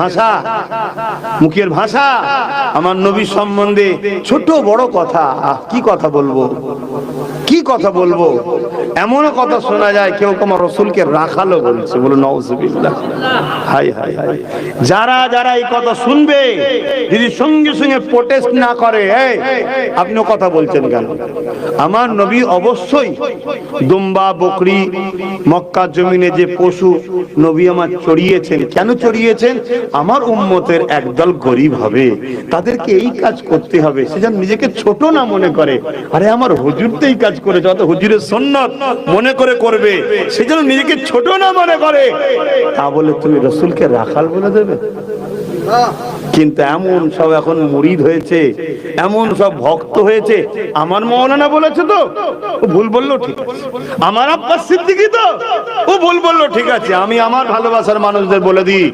ভাষা আমার নবী সম্বন্ধে ছোট বড় কথা, কি কথা বলবো, কি কথা বলবো। এমনও কথা শোনা যায় কেউ আমার রাসূলকে রাখালো বলছে, বলো নাউজুবিল্লাহ। হাই হাই হাই, যারা যারা এই কথা শুনবে যদি সঙ্গে সঙ্গে প্রোটেস্ট না করে, আপনিও কথা বলছেন কেন? আমার নবী অবশ্যই দুম্বা বকরি মক্কার জমিনে যে পশু নবী আমার চড়িয়েছেন, কেন চড়িয়েছেন? আমার উম্মতের একদল গরিব হবে, তাদেরকে এই কাজ করতে হবে, সে যেন নিজেকে ছোট না মনে করে। আরে আমার হুজুর তো এই কাজ করেছে, অত হুজুরের সুন্নাত মনে করে করবে, সে যেন নিজেকে ছোট না মনে করে। তা বলে তুমি রাসূলকে রাখাল বলে দেবে? কিন্তু এমন সব এখন মুরিদ হয়েছে, এমন সব ভক্ত হয়েছে, আমার মাওলানা বলেছে তো ও ভুল বললো ঠিক আছে, আমার আব্বাস সিদ্দিকী তো ও ভুল বললো ঠিক আছে, আমি আমার ভালোবাসার মানুষদের বলে দিই